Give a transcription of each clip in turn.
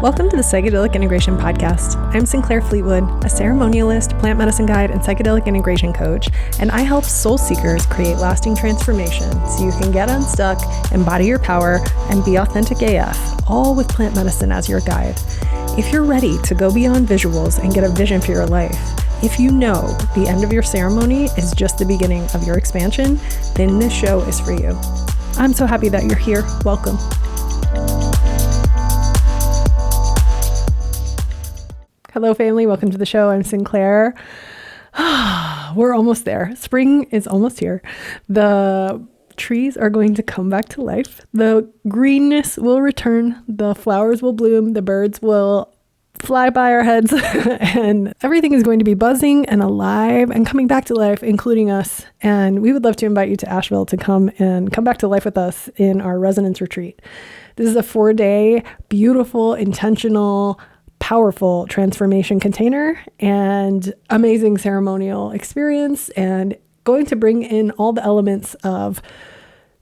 Welcome to the Psychedelic Integration Podcast. I'm Sinclair Fleetwood, a ceremonialist, plant medicine guide, and psychedelic integration coach, and I help soul seekers create lasting transformation so you can get unstuck, embody your power, and be authentic AF, all with plant medicine as your guide. If you're ready to go beyond visuals and get a vision for your life, if you know the end of your ceremony is just the beginning of your expansion, then this show is for you. I'm so happy that you're here. Welcome. Hello, family. Welcome to the show. I'm Sinclair. We're almost there. Spring is almost here. The trees are going to come back to life. The greenness will return. The flowers will bloom. The birds will fly by our heads. And everything is going to be buzzing and alive and coming back to life, including us. And we would love to invite you to Asheville to come back to life with us in our resonance retreat. This is a 4-day, beautiful, intentional, powerful transformation container and amazing ceremonial experience, and going to bring in all the elements of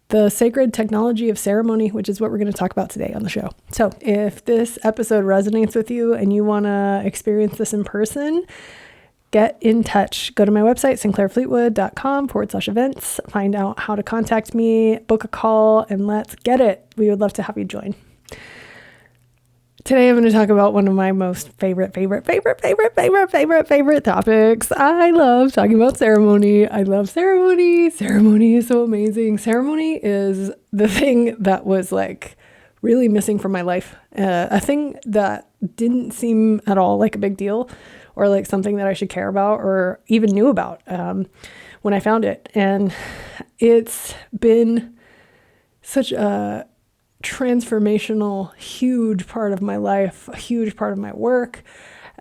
the sacred technology of ceremony, which is what we're going to talk about today on the show. So if this episode resonates with you and you want to experience this in person, get in touch. Go to my website, sinclairfleetwood.com/events, find out how to contact me, book a call, and let's get it. We would love to have you join. Today, I'm going to talk about one of my most favorite topics. I love talking about ceremony. I love ceremony. Ceremony is so amazing. Ceremony is the thing that was like really missing from my life. A thing that didn't seem at all like a big deal or like something that I should care about or even knew about when I found it. And it's been such a transformational, huge part of my life, a huge part of my work.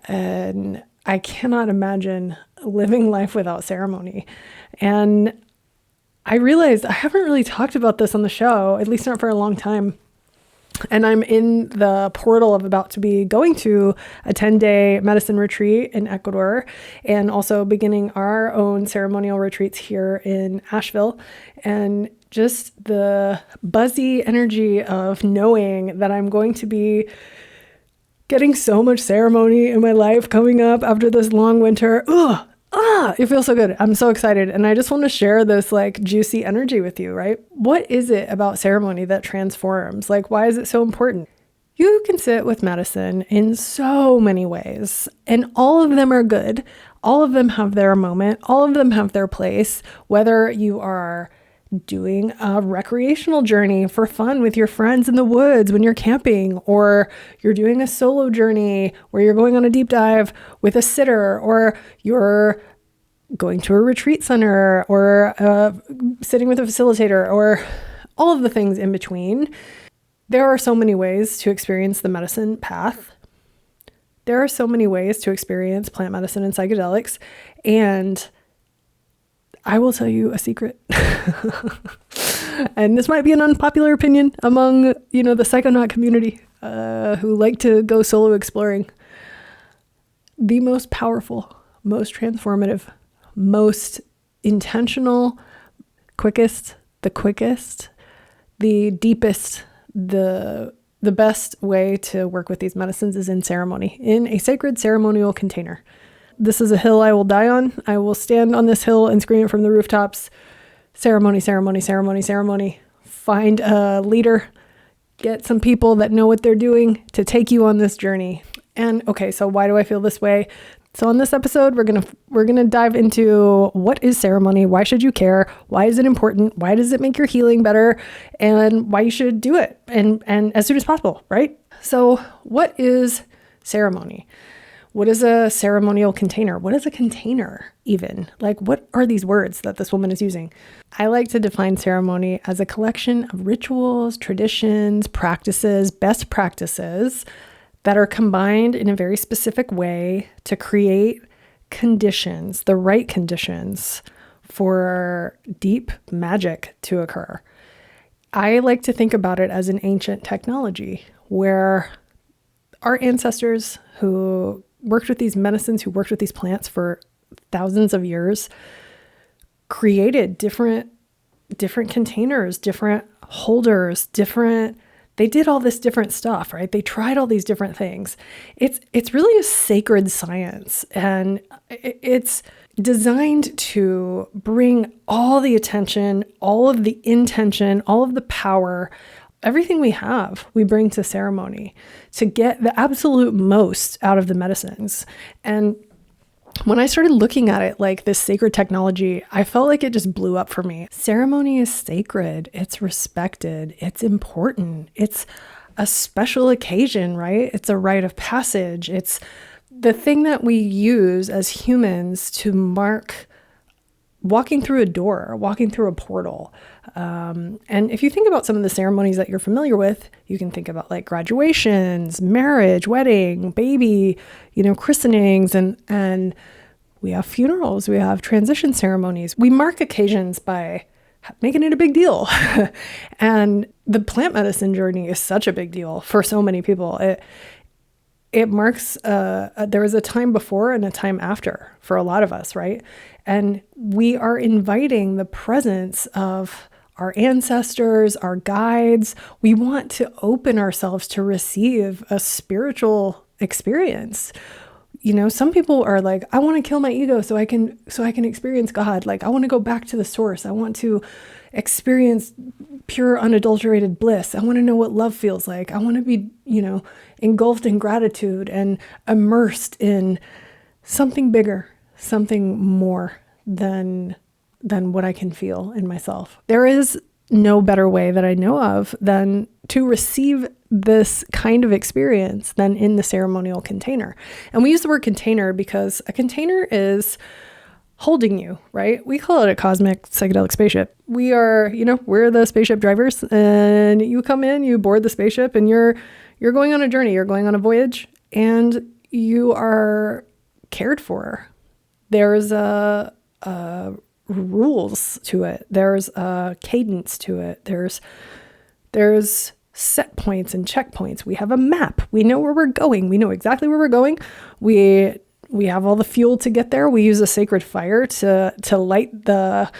And I cannot imagine living life without ceremony. And I realized I haven't really talked about this on the show, at least not for a long time. And I'm in the portal of about to be going to a 10-day medicine retreat in Ecuador, and also beginning our own ceremonial retreats here in Asheville. And just the buzzy energy of knowing that I'm going to be getting so much ceremony in my life coming up after this long winter. It feels so good. I'm so excited. And I just want to share this like juicy energy with you, right? What is it about ceremony that transforms? Like, why is it so important? You can sit with medicine in so many ways, and all of them are good. All of them have their moment. All of them have their place, whether you are doing a recreational journey for fun with your friends in the woods when you're camping, or you're doing a solo journey where you're going on a deep dive with a sitter, or you're going to a retreat center, or sitting with a facilitator, or all of the things in between. There are so many ways to experience the medicine path. There are so many ways to experience plant medicine and psychedelics. And I will tell you a secret. And this might be an unpopular opinion among, the psychonaut community who like to go solo exploring. The most powerful, most transformative, most intentional, the quickest, the deepest, the best way to work with these medicines is in ceremony, in a sacred ceremonial container. This is a hill I will die on. I will stand on this hill and scream it from the rooftops. Ceremony, ceremony, ceremony, ceremony. Find a leader. Get some people that know what they're doing to take you on this journey. And okay, so why do I feel this way? So on this episode, we're gonna dive into what is ceremony, why should you care, why is it important, why does it make your healing better, and why you should do it and as soon as possible, right? So what is ceremony? What is a ceremonial container? What is a container even? Like, what are these words that this woman is using? I like to define ceremony as a collection of rituals, traditions, practices, best practices that are combined in a very specific way to create conditions, the right conditions for deep magic to occur. I like to think about it as an ancient technology where our ancestors who worked with these medicines, who worked with these plants for thousands of years, created different containers, different holders, different They did all this different stuff, right? They tried all these different things. It's really a sacred science, and it's designed to bring all the attention, all of the intention, all of the power, everything we have, we bring to ceremony to get the absolute most out of the medicines. And when I started looking at it like this sacred technology, I felt like it just blew up for me. Ceremony is sacred. It's respected. It's important. It's a special occasion, right? It's a rite of passage. It's the thing that we use as humans to mark walking through a door, walking through a portal. And if you think about some of the ceremonies that you're familiar with, you can think about like graduations, marriage, wedding, baby, christenings, and we have funerals, we have transition ceremonies. We mark occasions by making it a big deal. And the plant medicine journey is such a big deal for so many people. It marks, there was a time before and a time after for a lot of us, right? And we are inviting the presence of our ancestors, our guides. We want to open ourselves to receive a spiritual experience. Some people are like, I want to kill my ego so I can experience God. Like, I want to go back to the source. I want to experience pure, unadulterated bliss. I want to know what love feels like. I want to be, engulfed in gratitude and immersed in something bigger, something more than what I can feel in myself. There is no better way that I know of than to receive this kind of experience than in the ceremonial container. And we use the word container because a container is holding you, right? We call it a cosmic psychedelic spaceship. We are, we're the spaceship drivers, and you come in, you board the spaceship, and you're going on a journey, you're going on a voyage, and you are cared for. There's a rules to it. There's a cadence to it. There's set points and checkpoints. We have a map. We know where we're going. We know exactly where we're going. We have all the fuel to get there. We use a sacred fire to light the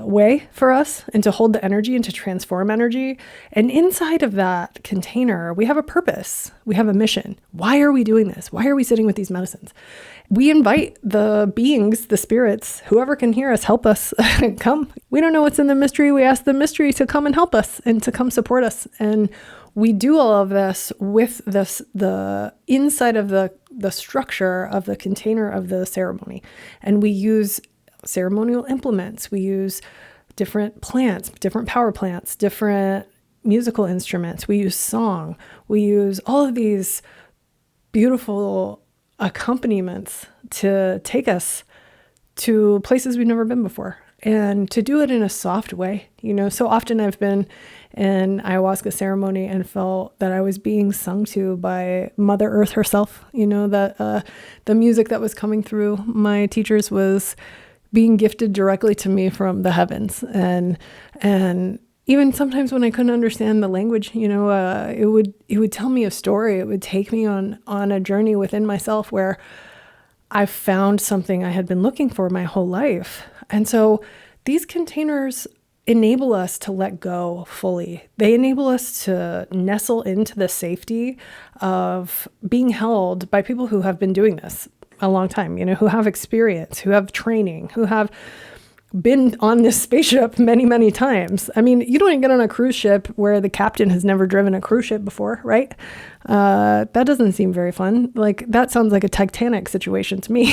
way for us and to hold the energy and to transform energy. And inside of that container, we have a purpose. We have a mission. Why are we doing this? Why are we sitting with these medicines? We invite the beings, the spirits, whoever can hear us, help us come. We don't know what's in the mystery. We ask the mystery to come and help us and to come support us. And we do all of this with the inside of the structure of the container of the ceremony. And we use ceremonial implements. We use different plants, different power plants, different musical instruments. We use song. We use all of these beautiful accompaniments to take us to places we've never been before, and to do it in a soft way. So often I've been in ayahuasca ceremony and felt that I was being sung to by Mother Earth herself. That the music that was coming through my teachers was being gifted directly to me from the heavens. And even sometimes when I couldn't understand the language, it would tell me a story. It would take me on a journey within myself where I found something I had been looking for my whole life. And so these containers enable us to let go fully. They enable us to nestle into the safety of being held by people who have been doing this a long time, who have experience, who have training, who have been on this spaceship many, many times. I mean, you don't even get on a cruise ship where the captain has never driven a cruise ship before, right? That doesn't seem very fun. Like, that sounds like a Titanic situation to me.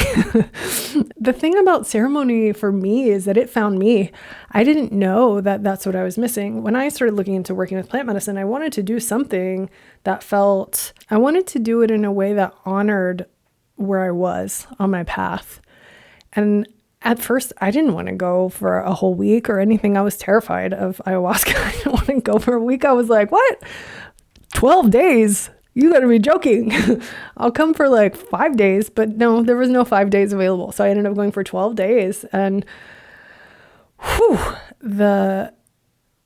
The thing about ceremony for me is that it found me. I didn't know that that's what I was missing. When I started looking into working with plant medicine, I wanted to do something that I wanted to do it in a way that honored where I was on my path. And at first, I didn't want to go for a whole week or anything. I was terrified of ayahuasca. I didn't want to go for a week. I was like, what? 12 days? You got to be joking. I'll come for like 5 days. But no, there was no 5 days available. So I ended up going for 12 days. And the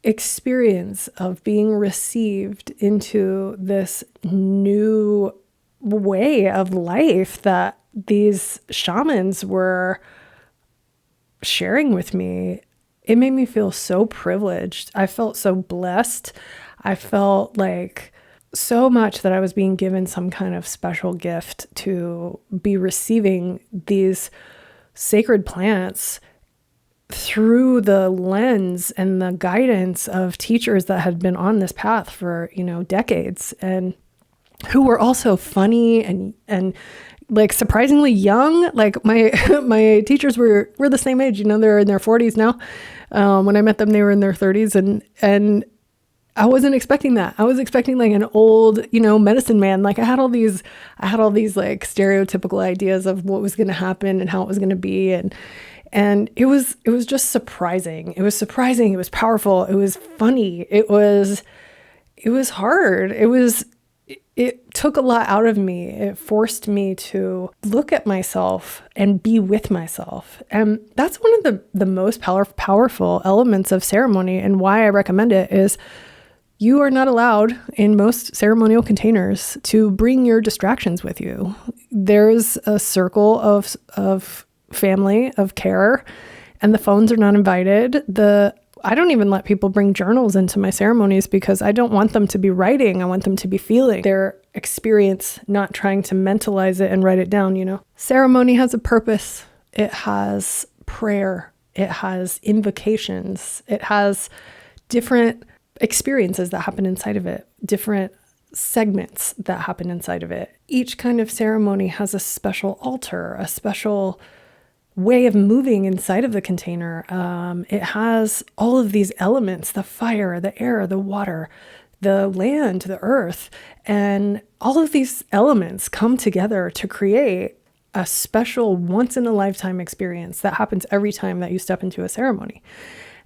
experience of being received into this new way of life that these shamans were sharing with me, it made me feel so privileged. I felt so blessed. I felt like so much that I was being given some kind of special gift to be receiving these sacred plants through the lens and the guidance of teachers that had been on this path for, decades, and who were also funny and like surprisingly young. Like my my teachers were the same age, they're in their 40s now. When I met them, they were in their 30s, and I wasn't expecting that. I was expecting like an old, medicine man. Like I had all these like stereotypical ideas of what was going to happen and how it was going to be. And it was just surprising. It was surprising. It was powerful. It was funny. It was hard. It took a lot out of me. It forced me to look at myself and be with myself. And that's one of the most powerful elements of ceremony, and why I recommend it is you are not allowed in most ceremonial containers to bring your distractions with you. There's a circle of family, of care, and the phones are not invited. I don't even let people bring journals into my ceremonies because I don't want them to be writing. I want them to be feeling their experience, not trying to mentalize it and write it down, Ceremony has a purpose. It has prayer. It has invocations. It has different experiences that happen inside of it, different segments that happen inside of it. Each kind of ceremony has a special altar, a special way of moving inside of the container. It has all of these elements, the fire, the air, the water, the land, the earth, and all of these elements come together to create a special once in a lifetime experience that happens every time that you step into a ceremony.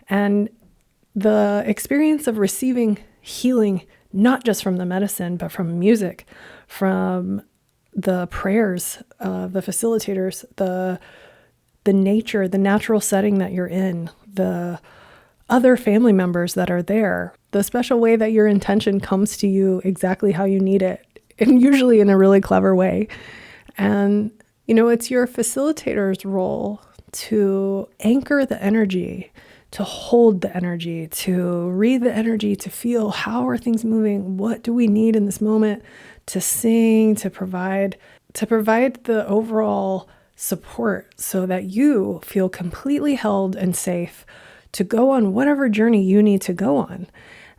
And the experience of receiving healing, not just from the medicine, but from music, from the prayers of the facilitators, the nature, the natural setting that you're in, the other family members that are there, the special way that your intention comes to you exactly how you need it, and usually in a really clever way. And, it's your facilitator's role to anchor the energy, to hold the energy, to read the energy, to feel how are things moving, what do we need in this moment, to sing, to provide the overall support so that you feel completely held and safe to go on whatever journey you need to go on,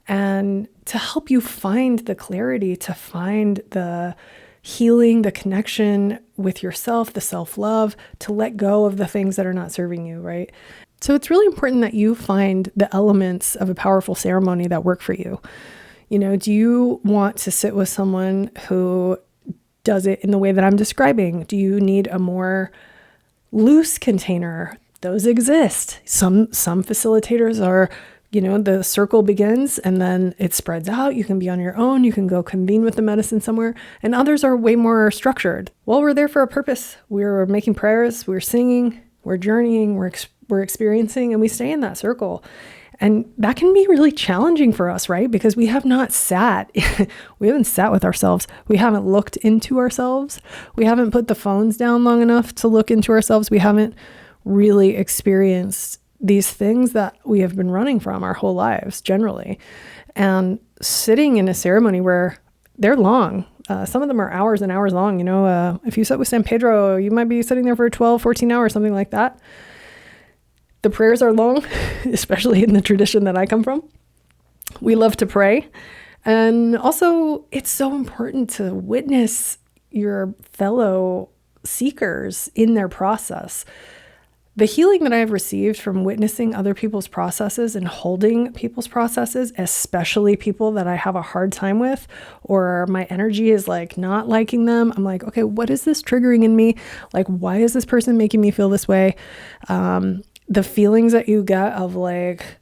and to help you find the clarity, to find the healing, the connection with yourself, the self-love, to let go of the things that are not serving you, right? So it's really important that you find the elements of a powerful ceremony that work for you. Do you want to sit with someone who does it in the way that I'm describing? Do you need a more loose container? Those exist. Some facilitators are, the circle begins and then it spreads out. You can be on your own. You can go convene with the medicine somewhere. And others are way more structured. Well, we're there for a purpose. We're making prayers. We're singing. We're journeying. We're experiencing, and we stay in that circle. And that can be really challenging for us, right? Because we haven't sat with ourselves. We haven't looked into ourselves. We haven't put the phones down long enough to look into ourselves. We haven't really experienced these things that we have been running from our whole lives generally. And sitting in a ceremony where they're long, some of them are hours and hours long. If you sit with San Pedro, you might be sitting there for 12, 14 hours, something like that. The prayers are long, especially in the tradition that I come from. We love to pray. And also, it's so important to witness your fellow seekers in their process. The healing that I have received from witnessing other people's processes and holding people's processes, especially people that I have a hard time with, or my energy is like not liking them. I'm like, okay, what is this triggering in me? Like, why is this person making me feel this way? The feelings that you get of like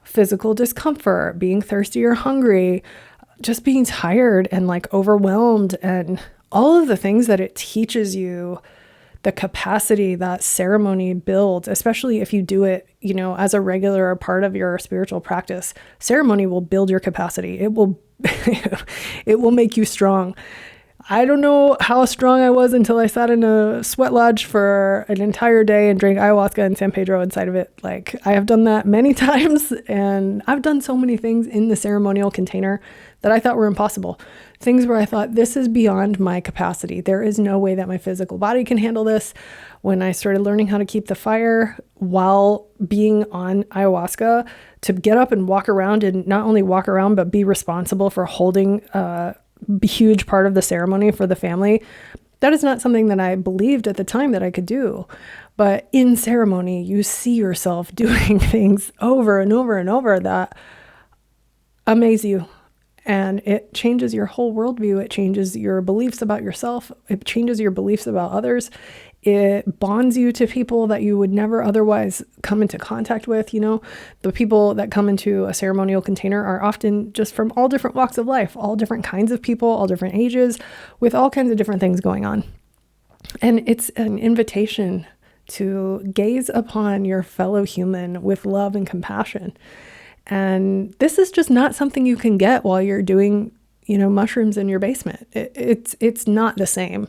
physical discomfort, being thirsty or hungry, just being tired and like overwhelmed, and all of the things that it teaches you, the capacity that ceremony builds, especially if you do it, as a regular part of your spiritual practice. Ceremony will build your capacity. It will, it will make you strong. I don't know how strong I was until I sat in a sweat lodge for an entire day and drank ayahuasca and San Pedro inside of it. Like, I have done that many times, and I've done so many things in the ceremonial container that I thought were impossible. Things where I thought, this is beyond my capacity. There is no way that my physical body can handle this. When I started learning how to keep the fire while being on ayahuasca, to get up and walk around, and not only walk around, but be responsible for holding a huge part of the ceremony for the family. That is not something that I believed at the time that I could do. But in ceremony, you see yourself doing things over and over and over that amaze you. And it changes your whole worldview. It changes your beliefs about yourself. It changes your beliefs about others. It bonds you to people that you would never otherwise come into contact with. You know, the people that come into a ceremonial container are often just from all different walks of life, all different kinds of people, all different ages, with all kinds of different things going on. And it's an invitation to gaze upon your fellow human with love and compassion. And this is just not something you can get while you're doing, mushrooms in your basement. It's not the same.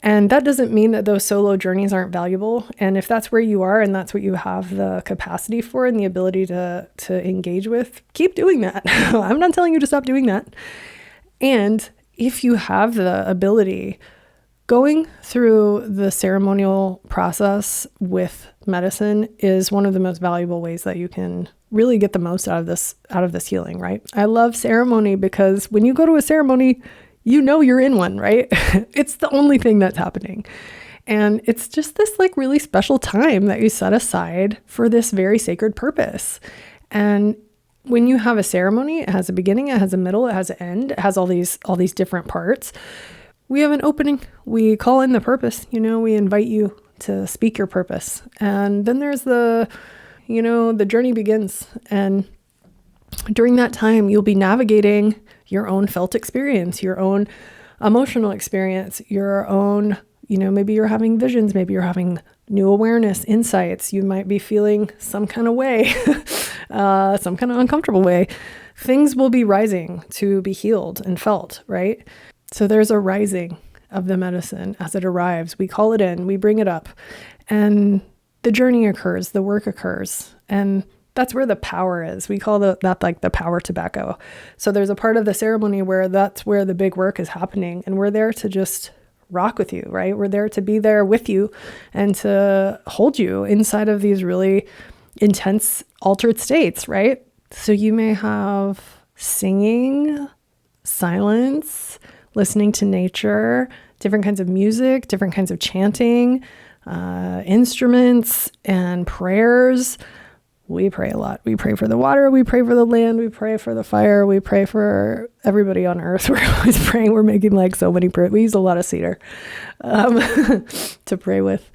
And that doesn't mean that those solo journeys aren't valuable. And if that's where you are and that's what you have the capacity for and the ability to engage with, keep doing that. I'm not telling you to stop doing that. And if you have the ability, going through the ceremonial process with medicine is one of the most valuable ways that you can really get the most out of this healing, right? I love ceremony because when you go to a ceremony, you're in one, right? It's the only thing that's happening. And it's just this like really special time that you set aside for this very sacred purpose. And when you have a ceremony, it has a beginning, it has a middle, it has an end, it has all these different parts. We have an opening. We call in the purpose, we invite you to speak your purpose. And then there's the journey begins. And during that time, you'll be navigating your own felt experience, your own emotional experience, your own, maybe you're having visions, maybe you're having new awareness, insights. You might be feeling some kind of way, some kind of uncomfortable way. Things will be rising to be healed and felt, right? So there's a rising of the medicine as it arrives. We call it in, we bring it up, and the journey occurs, the work occurs, and that's where the power is. We call that like the power tobacco. So there's a part of the ceremony where that's where the big work is happening, and we're there to just rock with you, right? We're there to be there with you and to hold you inside of these really intense altered states, right? So you may have singing, silence, listening to nature, different kinds of music, different kinds of chanting, instruments and prayers. We pray a lot. We pray for the water. We pray for the land. We pray for the fire. We pray for everybody on earth. We're always praying. We're making like so many prayers. We use a lot of cedar to pray with.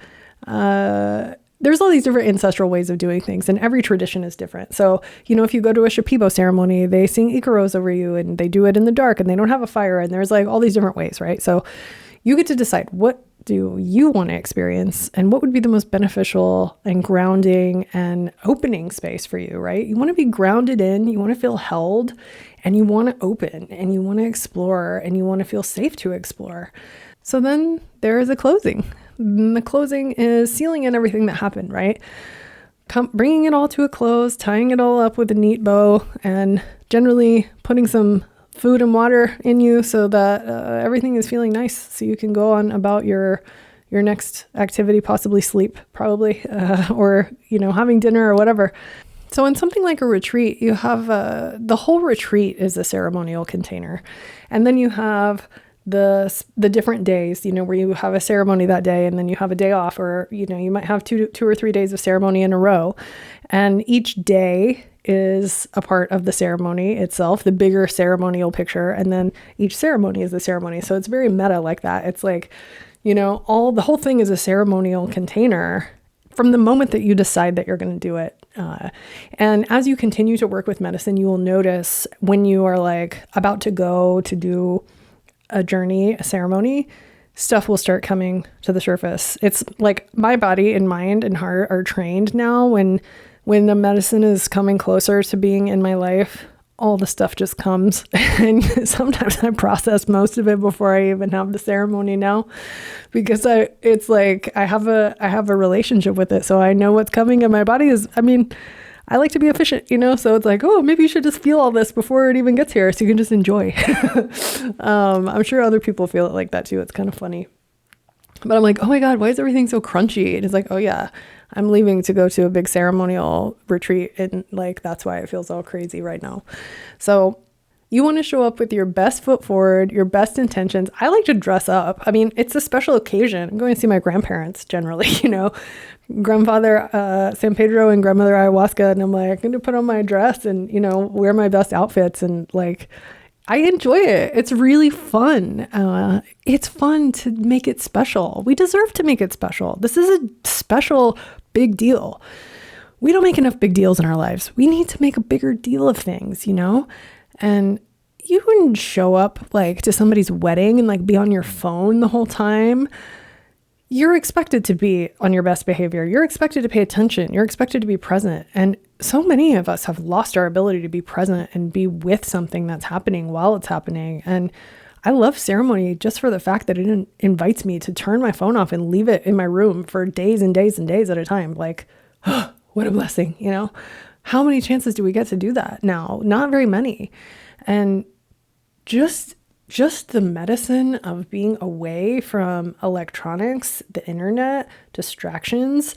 There's all these different ancestral ways of doing things, and every tradition is different. So, if you go to a Shipibo ceremony, they sing Icaros over you, and they do it in the dark, and they don't have a fire, and there's like all these different ways, right? So you get to decide, what do you want to experience, and what would be the most beneficial and grounding and opening space for you, right? You want to be grounded in, you want to feel held, and you want to open, and you want to explore, and you want to feel safe to explore. So then there is a closing. And the closing is sealing in everything that happened, right? Bringing it all to a close, tying it all up with a neat bow, and generally putting some food and water in you so that everything is feeling nice, so you can go on about your next activity, possibly sleep, probably, or having dinner or whatever. So in something like a retreat, you have the whole retreat is a ceremonial container, and then you have the different days, where you have a ceremony that day and then you have a day off, or, you might have two or 3 days of ceremony in a row. And each day is a part of the ceremony itself, the bigger ceremonial picture. And then each ceremony is the ceremony. So it's very meta like that. It's like, the whole thing is a ceremonial container from the moment that you decide that you're going to do it. And as you continue to work with medicine, you will notice when you are like about to go to do a journey, a ceremony, stuff will start coming to the surface. It's like my body and mind and heart are trained now when the medicine is coming closer to being in my life. all the stuff just comes. And sometimes I process most of it before I even have the ceremony now, because it's like I have a relationship with it. So I know what's coming, and my body is, I like to be efficient, so it's like, oh, maybe you should just feel all this before it even gets here so you can just enjoy. I'm sure other people feel it like that too. It's kind of funny. But I'm like, oh my God, why is everything so crunchy? And it's like, oh yeah, I'm leaving to go to a big ceremonial retreat. And like, that's why it feels all crazy right now. So you want to show up with your best foot forward, your best intentions. I like to dress up. It's a special occasion. I'm going to see my grandparents generally, grandfather San Pedro and grandmother ayahuasca. And I'm like, I'm going to put on my dress and, wear my best outfits. And like, I enjoy it. It's really fun. It's fun to make it special. We deserve to make it special. This is a special big deal. We don't make enough big deals in our lives. We need to make a bigger deal of things, And you wouldn't show up like to somebody's wedding and like be on your phone the whole time. You're expected to be on your best behavior. You're expected to pay attention. You're expected to be present. And so many of us have lost our ability to be present and be with something that's happening while it's happening. And I love ceremony just for the fact that it invites me to turn my phone off and leave it in my room for days and days and days at a time. Like, oh, what a blessing, How many chances do we get to do that now? Not very many. And just the medicine of being away from electronics, the internet, distractions,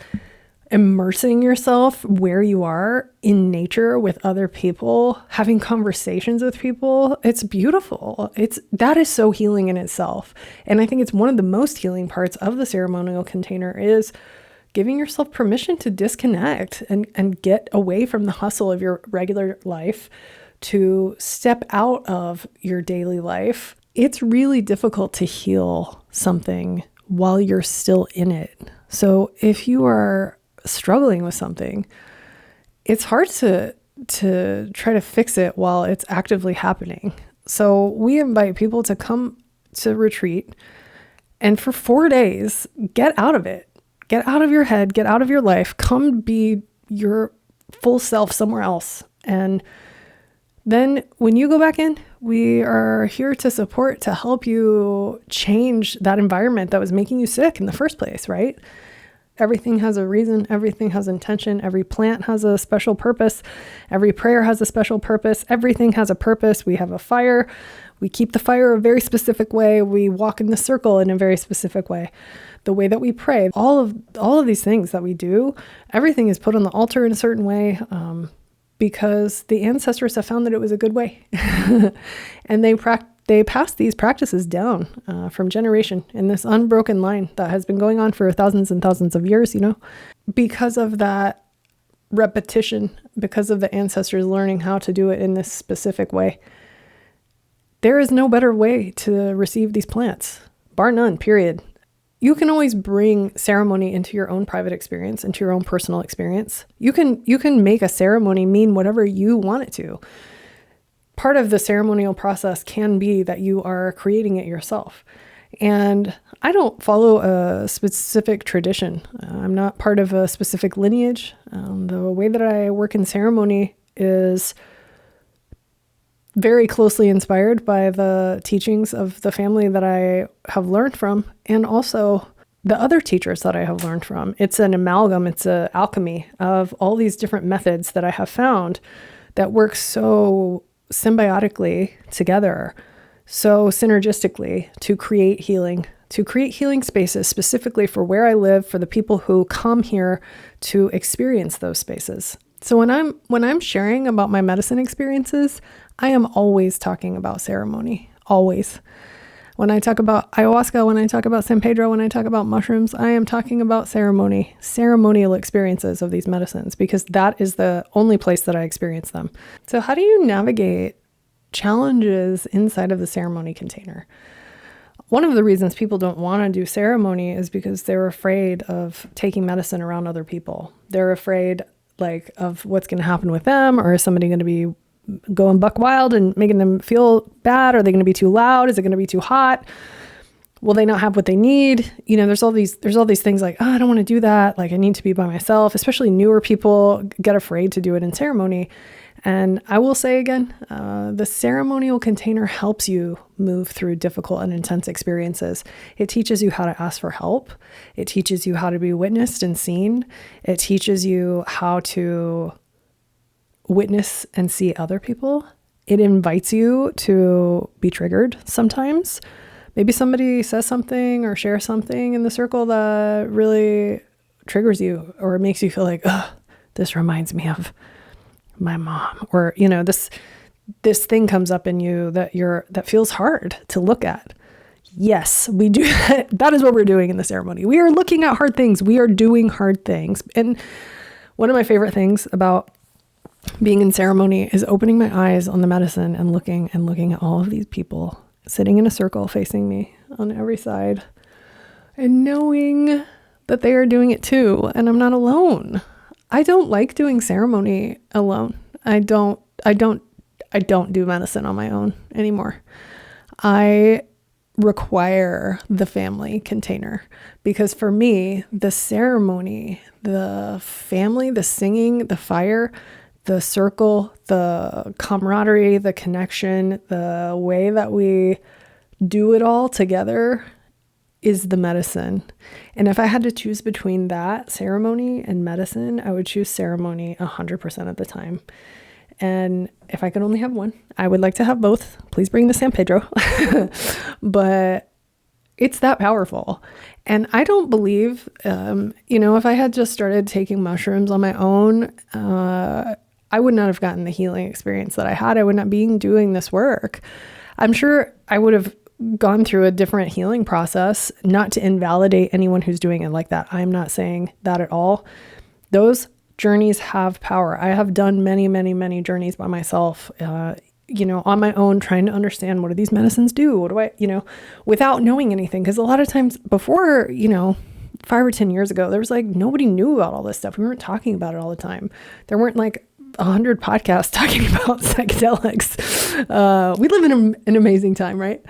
immersing yourself where you are in nature with other people, having conversations with people. It's beautiful. That is so healing in itself. And I think it's one of the most healing parts of the ceremonial container is giving yourself permission to disconnect and get away from the hustle of your regular life, to step out of your daily life. It's really difficult to heal something while you're still in it. So if you are struggling with something, it's hard to try to fix it while it's actively happening. So we invite people to come to retreat and for 4 days, get out of it. Get out of your head, get out of your life, come be your full self somewhere else. And then when you go back in, we are here to support, to help you change that environment that was making you sick in the first place, right? Everything has a reason. Everything has intention. Every plant has a special purpose. Every prayer has a special purpose. Everything has a purpose. We have a fire. We keep the fire a very specific way. We walk in the circle in a very specific way. The way that we pray, all of these things that we do, everything is put on the altar in a certain way, because the ancestors have found that it was a good way. And they passed these practices down from generation in this unbroken line that has been going on for thousands and thousands of years, because of that repetition, because of the ancestors learning how to do it in this specific way. There is no better way to receive these plants, bar none, period. You can always bring ceremony into your own private experience, into your own personal experience. You can make a ceremony mean whatever you want it to. Part of the ceremonial process can be that you are creating it yourself. And I don't follow a specific tradition. I'm not part of a specific lineage. The way that I work in ceremony is very closely inspired by the teachings of the family that I have learned from, and also the other teachers that I have learned from. It's an amalgam, it's an alchemy of all these different methods that I have found that work so symbiotically together, so synergistically to create healing spaces specifically for where I live, for the people who come here to experience those spaces. So when I'm sharing about my medicine experiences, I am always talking about ceremony, always. When I talk about ayahuasca, when I talk about San Pedro, when I talk about mushrooms, I am talking about ceremony, ceremonial experiences of these medicines, because that is the only place that I experience them. So how do you navigate challenges inside of the ceremony container? One of the reasons people don't want to do ceremony is because they're afraid of taking medicine around other people. They're afraid of what's going to happen with them, or is somebody going to be going buck wild and making them feel bad? Are they going to be too loud? Is it going to be too hot? Will they not have what they need? There's all these things like, oh, I don't want to do that. I need to be by myself. Especially newer people get afraid to do it in ceremony. And I will say again, the ceremonial container helps you move through difficult and intense experiences. It teaches you how to ask for help. It teaches you how to be witnessed and seen. It teaches you how to witness and see other people. It invites you to be triggered sometimes. Maybe somebody says something or shares something in the circle that really triggers you or makes you feel like, oh, this reminds me of my mom, or, you know, this thing comes up in you that feels hard to look at. Yes, we do. That is what we're doing in the ceremony. We are looking at hard things. We are doing hard things. And one of my favorite things about being in ceremony is opening my eyes on the medicine and looking at all of these people sitting in a circle facing me on every side and knowing that they are doing it too. And I'm not alone. I don't like doing ceremony alone. I don't do medicine on my own anymore. I require the family container because for me, the ceremony, the family, the singing, the fire, the circle, the camaraderie, the connection, the way that we do it all together is the medicine. And if I had to choose between that ceremony and medicine, I would choose ceremony 100% of the time. And if I could only have one, I would like to have both. Please bring the San Pedro. But it's that powerful. And I don't believe, if I had just started taking mushrooms on my own, I would not have gotten the healing experience that I had. I would not be doing this work. I'm sure I would have gone through a different healing process, not to invalidate anyone who's doing it like that. I'm not saying that at all. Those journeys have power. I have done many, many, many journeys by myself, on my own, trying to understand, what do these medicines do? What do I, without knowing anything. Because a lot of times before, 5 or 10 years ago, there was like, nobody knew about all this stuff. We weren't talking about it all the time. There weren't like 100 podcasts talking about psychedelics. We live in an amazing time, right?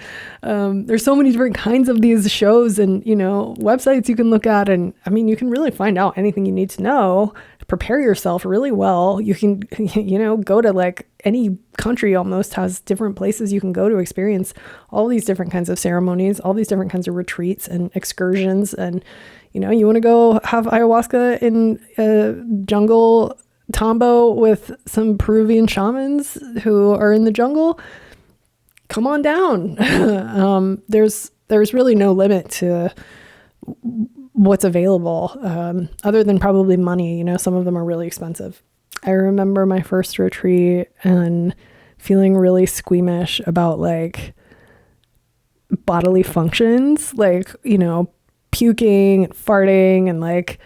There's so many different kinds of these shows and, websites you can look at. And I mean, you can really find out anything you need to know, prepare yourself really well. You can, go to like any country almost has different places you can go to experience all these different kinds of ceremonies, all these different kinds of retreats and excursions. And, you want to go have ayahuasca in a jungle Tambo with some Peruvian shamans who are in the jungle, come on down. There's really no limit to what's available, other than probably money. Some of them are really expensive. I remember my first retreat and feeling really squeamish about like bodily functions, like, puking and farting and like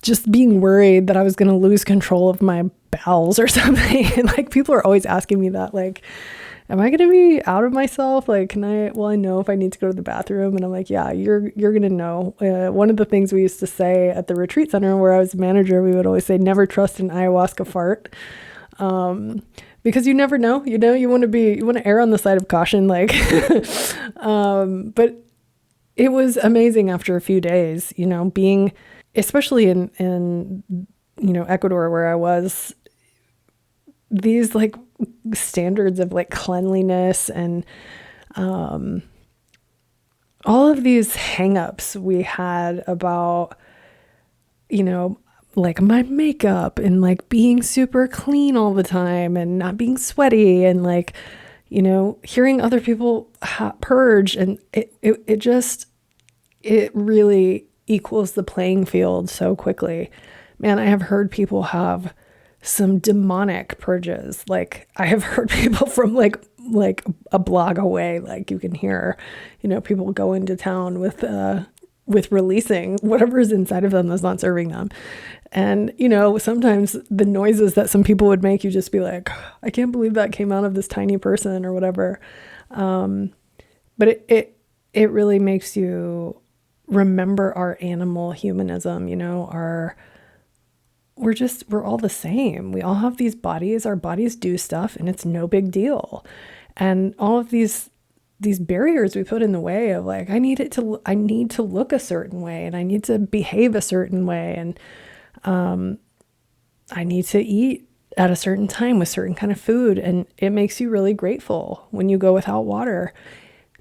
just being worried that I was going to lose control of my bowels or something. And like, people are always asking me that, like, am I going to be out of myself? Like, I know if I need to go to the bathroom. And I'm like, yeah, you're going to know. One of the things we used to say at the retreat center where I was manager, we would always say, never trust an ayahuasca fart. Because you never know, you want to err on the side of caution. Like, but it was amazing after a few days, being, especially in Ecuador, where I was, these like standards of like cleanliness and all of these hangups we had about, like my makeup and like being super clean all the time and not being sweaty and like, hearing other people purge, and it really equals the playing field so quickly. Man, I have heard people have some demonic purges. Like I have heard people from like a block away, like you can hear, people go into town with releasing whatever is inside of them that's not serving them. And, sometimes the noises that some people would make, you just be like, I can't believe that came out of this tiny person or whatever. But it really makes you remember our animal humanism, we're all the same. We all have these bodies, our bodies do stuff and it's no big deal. And all of these barriers we put in the way of like, I need to look a certain way and I need to behave a certain way. And, I need to eat at a certain time with certain kind of food. And it makes you really grateful when you go without water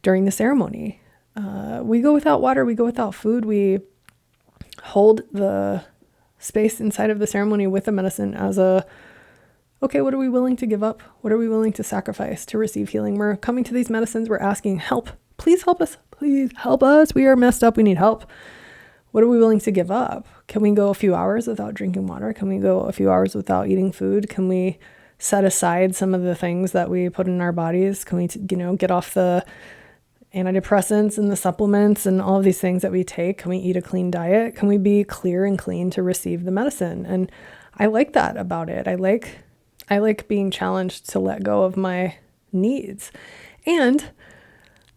during the ceremony. We go without water, we go without food, we hold the space inside of the ceremony with the medicine as okay, what are we willing to give up? What are we willing to sacrifice to receive healing? We're coming to these medicines, we're asking, help, please help us, please help us. We are messed up, we need help. What are we willing to give up? Can we go a few hours without drinking water? Can we go a few hours without eating food? Can we set aside some of the things that we put in our bodies? Can we, get off the antidepressants and the supplements and all of these things that we take? Can we eat a clean diet? Can we be clear and clean to receive the medicine? And I like that about it. I like being challenged to let go of my needs. And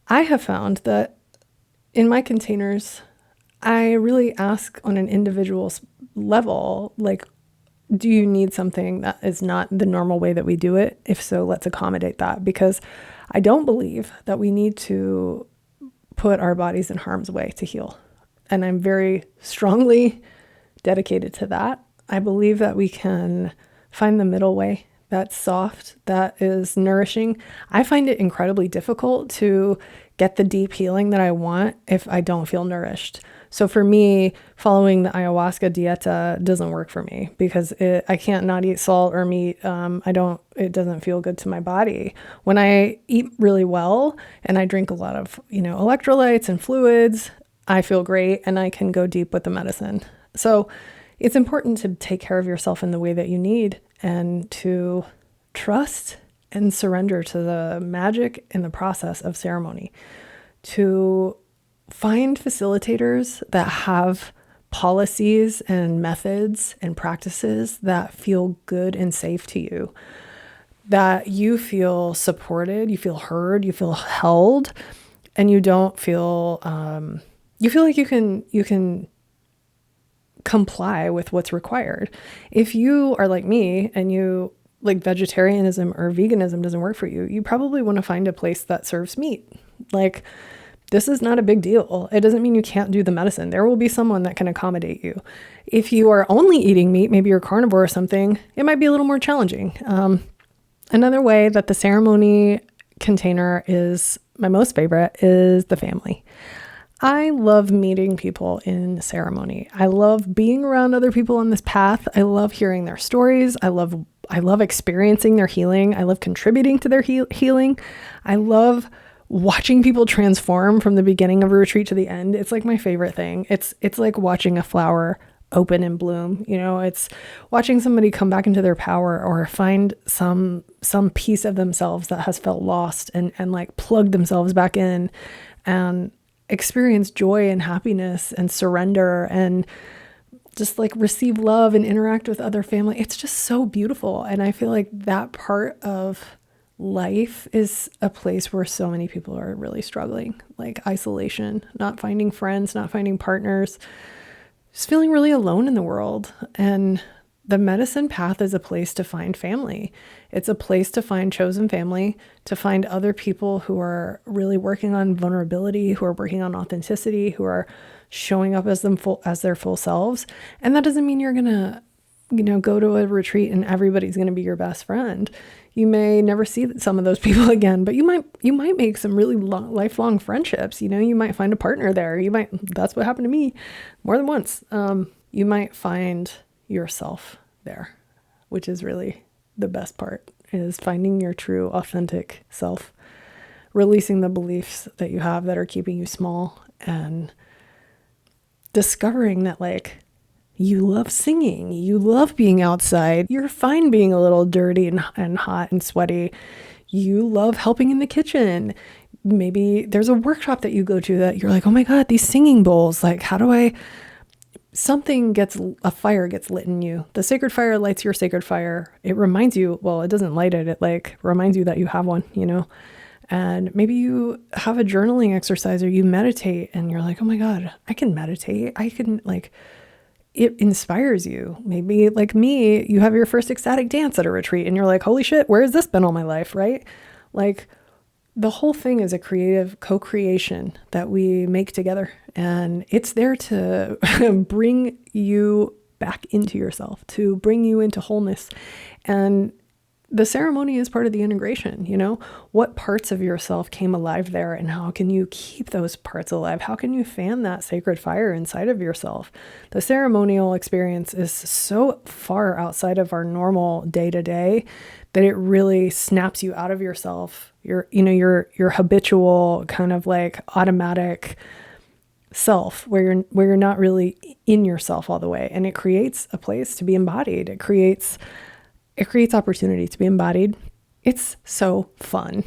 I have found that in my containers, I really ask on an individual level, like, do you need something that is not the normal way that we do it? If so, let's accommodate that, because I don't believe that we need to put our bodies in harm's way to heal. And I'm very strongly dedicated to that. I believe that we can find the middle way that's soft, that is nourishing. I find it incredibly difficult to get the deep healing that I want if I don't feel nourished. So for me, following the ayahuasca dieta doesn't work for me because I can't not eat salt or meat. It doesn't feel good to my body. When I eat really well and I drink a lot of, electrolytes and fluids, I feel great and I can go deep with the medicine. So it's important to take care of yourself in the way that you need and to trust and surrender to the magic in the process of ceremony, to find facilitators that have policies and methods and practices that feel good and safe to you, that you feel supported, you feel heard, you feel held, and you don't feel, you feel like you can comply with what's required. If you are like me and you like vegetarianism or veganism doesn't work for you, you probably want to find a place that serves meat. Like, this is not a big deal. It doesn't mean you can't do the medicine. There will be someone that can accommodate you. If you are only eating meat, maybe you're carnivore or something, it might be a little more challenging. Another way that the ceremony container is my most favorite is the family. I love meeting people in ceremony. I love being around other people on this path. I love hearing their stories. I love experiencing their healing. I love contributing to their healing. I love watching people transform from the beginning of a retreat to the end. It's like my favorite thing. It's like watching a flower open and bloom. It's watching somebody come back into their power or find some piece of themselves that has felt lost and like plug themselves back in and experience joy and happiness and surrender and just like receive love and interact with other family. It's just so beautiful. And I feel like that part of life is a place where so many people are really struggling, like isolation, not finding friends, not finding partners, just feeling really alone in the world. And the medicine path is a place to find family. It's a place to find chosen family, to find other people who are really working on vulnerability, who are working on authenticity, who are showing up as their full selves. And that doesn't mean you're going to, go to a retreat and everybody's going to be your best friend. You may never see some of those people again, but you might make some really lifelong friendships. You might find a partner there. That's what happened to me more than once. You might find yourself there, which is really the best part, is finding your true, authentic self, releasing the beliefs that you have that are keeping you small, and discovering that you love singing, you love being outside, you're fine being a little dirty and hot and sweaty, you love helping in the kitchen. Maybe there's a workshop that you go to that you're like, oh my God, these singing bowls, a fire gets lit in you. The sacred fire lights your sacred fire. It reminds you, well, it doesn't light it. It reminds you that you have one, and maybe you have a journaling exercise or you meditate and you're like, oh my God, I can meditate. I can it inspires you. Maybe like me, you have your first ecstatic dance at a retreat and you're like, holy shit, where has this been all my life? Right? The whole thing is a creative co-creation that we make together, and it's there to bring you back into yourself, to bring you into wholeness. And the ceremony is part of the integration. What parts of yourself came alive there, and how can you keep those parts alive? How can you fan that sacred fire inside of yourself? The ceremonial experience is so far outside of our normal day-to-day that it really snaps you out of yourself, your habitual kind of like automatic self, where you're not really in yourself all the way. And it creates a place to be embodied. It creates opportunity to be embodied. It's so fun.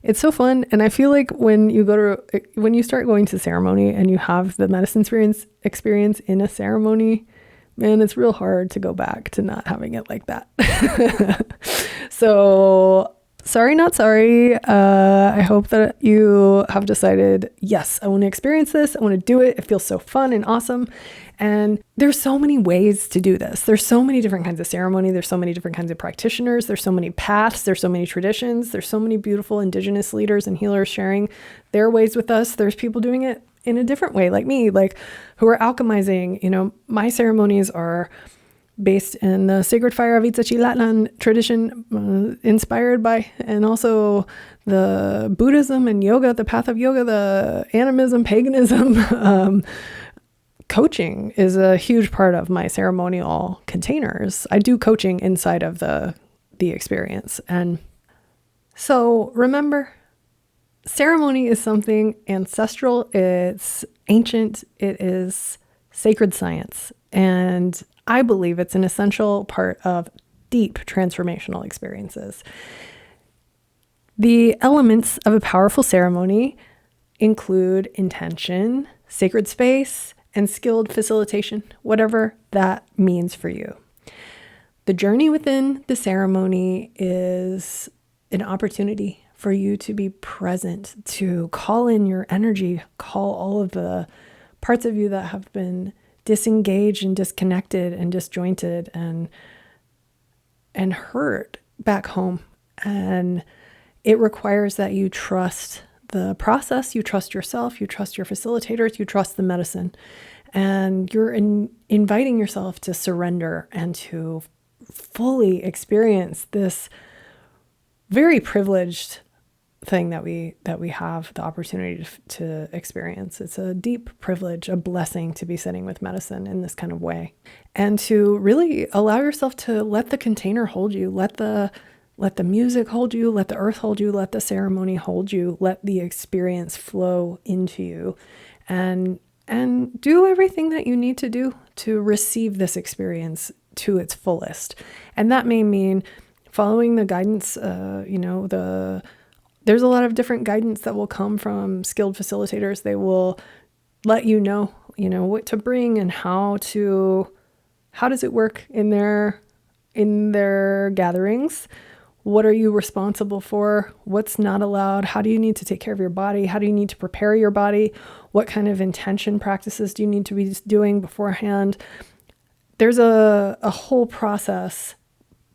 It's so fun. And I feel like when you start going to ceremony and you have the medicine experience in a ceremony, man, it's real hard to go back to not having it like that. So sorry, not sorry. I hope that you have decided, yes, I want to experience this. I want to do it. It feels so fun and awesome. And there's so many ways to do this. There's so many different kinds of ceremony. There's so many different kinds of practitioners. There's so many paths. There's so many traditions. There's so many beautiful indigenous leaders and healers sharing their ways with us. There's people doing it in a different way, like me, who are alchemizing. My ceremonies are based in the sacred fire of Itzachilatlan tradition, inspired by, and also the Buddhism and yoga, the path of yoga, the animism, paganism. Coaching is a huge part of my ceremonial containers. I do coaching inside of the experience. And so remember, ceremony is something ancestral. It's ancient. It is sacred science. And I believe it's an essential part of deep transformational experiences. The elements of a powerful ceremony include intention, sacred space, and skilled facilitation, whatever that means for you. The journey within the ceremony is an opportunity for you to be present, to call in your energy, call all of the parts of you that have been disengaged and disconnected and disjointed and hurt back home. And it requires that you trust the process, you trust yourself, you trust your facilitators, you trust the medicine, and you're inviting yourself to surrender and to fully experience this very privileged thing that we have the opportunity to experience. It's a deep privilege, a blessing to be sitting with medicine in this kind of way, and to really allow yourself to let the container hold you, let the music hold you, let the earth hold you, let the ceremony hold you, let the experience flow into you, and do everything that you need to do to receive this experience to its fullest. And that may mean following the guidance, there's a lot of different guidance that will come from skilled facilitators. They will let you know what to bring and how does it work in their gatherings. What are you responsible for? What's not allowed? How do you need to take care of your body? How do you need to prepare your body? What kind of intention practices do you need to be doing beforehand? There's a whole process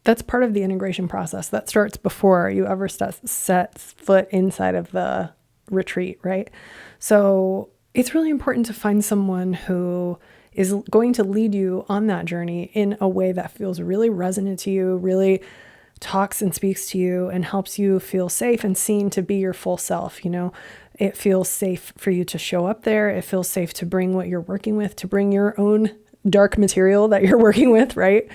that's part of the integration process that starts before you ever set foot inside of the retreat, right? So it's really important to find someone who is going to lead you on that journey in a way that feels really resonant to you, really talks and speaks to you and helps you feel safe and seen to be your full self. It feels safe for you to show up there. It feels safe to bring what you're working with, to bring your own dark material that you're working with, right?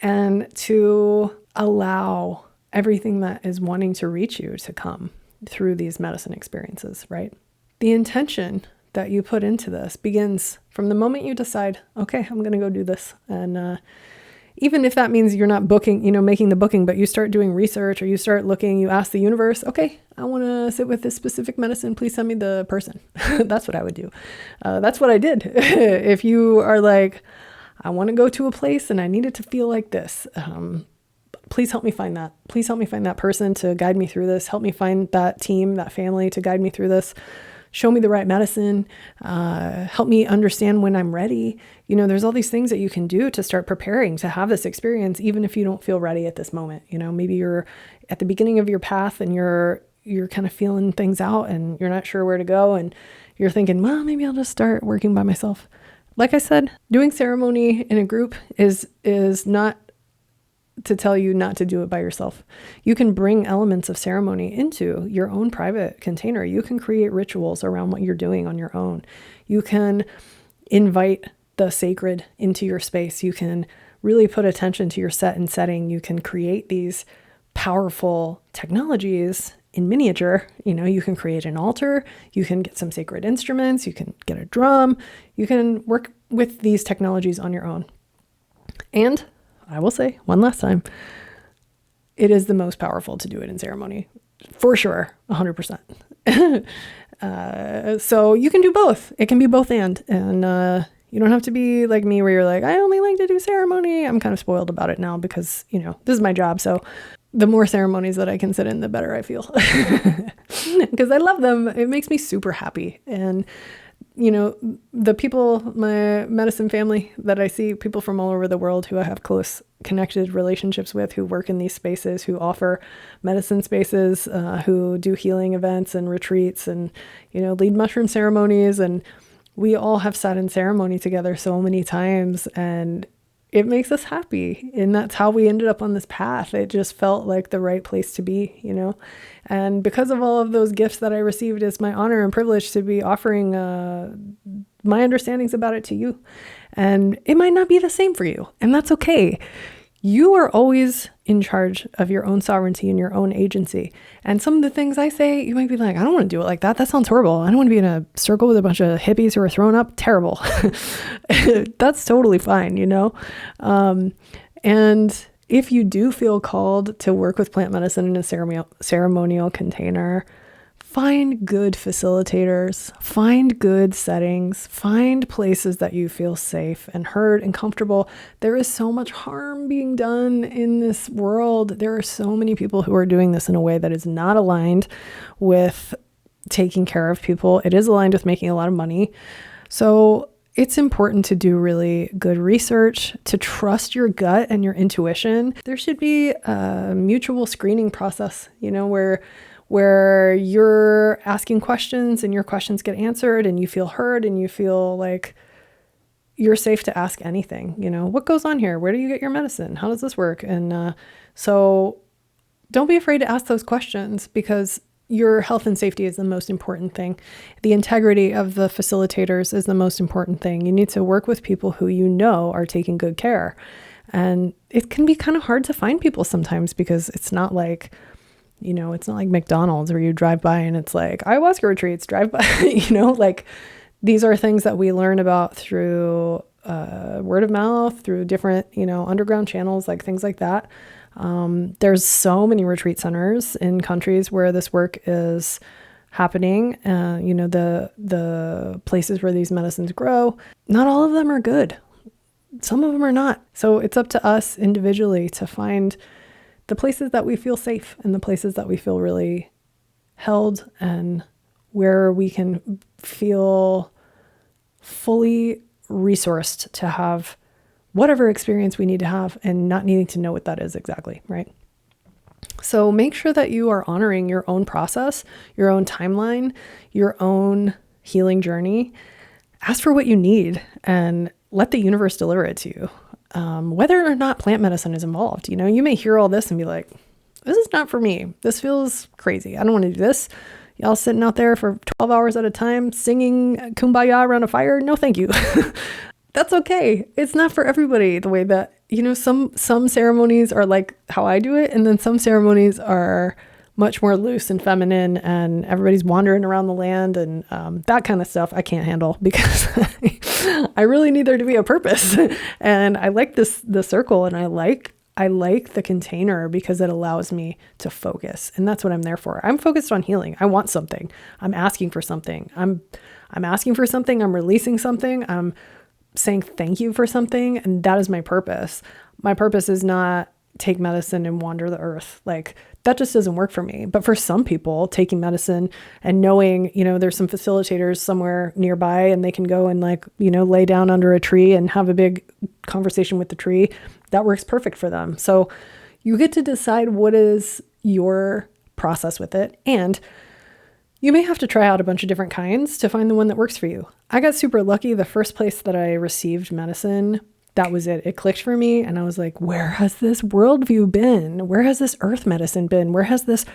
And to allow everything that is wanting to reach you to come through these medicine experiences, right? The intention that you put into this begins from the moment you decide, okay, I'm going to go do this. And even if that means you're not booking, making the booking, but you start doing research or you start looking, you ask the universe, okay, I want to sit with this specific medicine. Please send me the person. That's what I would do. That's what I did. If you are like, I want to go to a place and I need it to feel like this. Please help me find that. Please help me find that person to guide me through this. Help me find that team, that family to guide me through this. Show me the right medicine. Help me understand when I'm ready. There's all these things that you can do to start preparing to have this experience, even if you don't feel ready at this moment. Maybe you're at the beginning of your path and you're kind of feeling things out and you're not sure where to go. And you're thinking, well, maybe I'll just start working by myself. like I said, doing ceremony in a group is not to tell you not to do it by yourself. You can bring elements of ceremony into your own private container. You can create rituals around what you're doing on your own. You can invite the sacred into your space. You can really put attention to your set and setting. You can create these powerful technologies in miniature. You can create an altar, you can get some sacred instruments, you can get a drum, you can work with these technologies on your own. And I will say one last time, it is the most powerful to do it in ceremony, for sure, 100%. So you can do both. It can be both and you don't have to be like me where you're like, I only like to do ceremony. I'm kind of spoiled about it now because, this is my job. So the more ceremonies that I can sit in, the better I feel because I love them. It makes me super happy. And, the people, my medicine family that I see, people from all over the world who I have close connected relationships with, who work in these spaces, who offer medicine spaces, who do healing events and retreats and, lead mushroom ceremonies. And we all have sat in ceremony together so many times, and it makes us happy. And that's how we ended up on this path. It just felt like the right place to be, And because of all of those gifts that I received, it's my honor and privilege to be offering my understandings about it to you. And it might not be the same for you, and that's okay. You are always in charge of your own sovereignty and your own agency. And some of the things I say, you might be like, I don't want to do it like that. That sounds horrible. I don't want to be in a circle with a bunch of hippies who are thrown up. Terrible. That's totally fine, And if you do feel called to work with plant medicine in a ceremonial container, find good facilitators, find good settings, find places that you feel safe and heard and comfortable. There is so much harm being done in this world. There are so many people who are doing this in a way that is not aligned with taking care of people. It is aligned with making a lot of money. So it's important to do really good research, to trust your gut and your intuition. There should be a mutual screening process, where you're asking questions and your questions get answered and you feel heard and you feel like you're safe to ask anything. What goes on here? Where do you get your medicine? How does this work? And so don't be afraid to ask those questions, because your health and safety is the most important thing. The integrity of the facilitators is the most important thing. You need to work with people who are taking good care. And it can be kind of hard to find people sometimes, because it's not like, it's not like McDonald's where you drive by and it's like ayahuasca retreats, drive by, like these are things that we learn about through word of mouth, through different, underground channels, like things like that. There's so many retreat centers in countries where this work is happening. The places where these medicines grow, not all of them are good. Some of them are not. So it's up to us individually to find the places that we feel safe and the places that we feel really held, and where we can feel fully resourced to have whatever experience we need to have, and not needing to know what that is exactly, right? So make sure that you are honoring your own process, your own timeline, your own healing journey. Ask for what you need and let the universe deliver it to you. Whether or not plant medicine is involved, you may hear all this and be like, this is not for me. This feels crazy. I don't want to do this. Y'all sitting out there for 12 hours at a time, singing Kumbaya around a fire. No, thank you. That's okay. It's not for everybody the way that, some ceremonies are like how I do it. And then some ceremonies are much more loose and feminine, and everybody's wandering around the land, and that kind of stuff I can't handle, because I really need there to be a purpose. And I like the circle, and I like the container because it allows me to focus. And that's what I'm there for. I'm focused on healing. I want something. I'm asking for something. I'm asking for something. I'm releasing something. I'm saying thank you for something. And that is my purpose. My purpose is not take medicine and wander the earth. Like, that just doesn't work for me. But for some people, taking medicine and knowing, there's some facilitators somewhere nearby, and they can go and lay down under a tree and have a big conversation with the tree, that works perfect for them. So you get to decide what is your process with it. And You may have to try out a bunch of different kinds to find the one that works for you. I got super lucky. The first place that I received medicine, that was it. It clicked for me. And I was like, where has this worldview been? Where has this earth medicine been? Where has this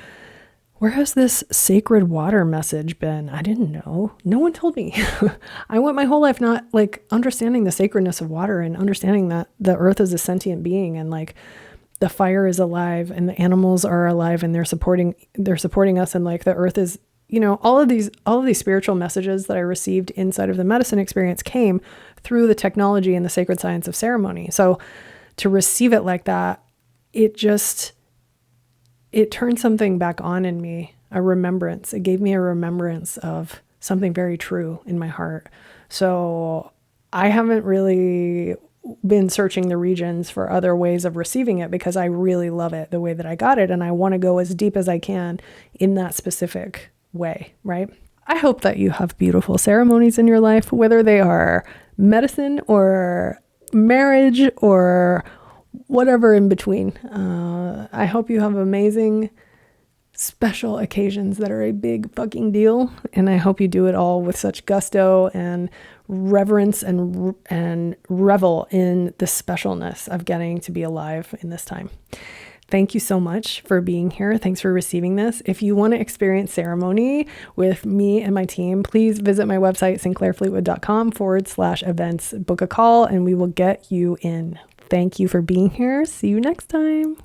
sacred water message been? I didn't know. No one told me. I went my whole life not like understanding the sacredness of water and understanding that the earth is a sentient being and like the fire is alive and the animals are alive and they're supporting us, and like the earth is, all of these spiritual messages that I received inside of the medicine experience came through the technology and the sacred science of ceremony. So to receive it like that, it turned something back on in me, a remembrance. It gave me a remembrance of something very true in my heart. So I haven't really been searching the regions for other ways of receiving it because I really love it the way that I got it. And I want to go as deep as I can in that specific way, right? I hope that you have beautiful ceremonies in your life, whether they are medicine or marriage or whatever in between. I hope you have amazing special occasions that are a big fucking deal. And I hope you do it all with such gusto and reverence and revel in the specialness of getting to be alive in this time. Thank you so much for being here. Thanks for receiving this. If you want to experience ceremony with me and my team, please visit my website, sinclairfleetwood.com/events, book a call, and we will get you in. Thank you for being here. See you next time.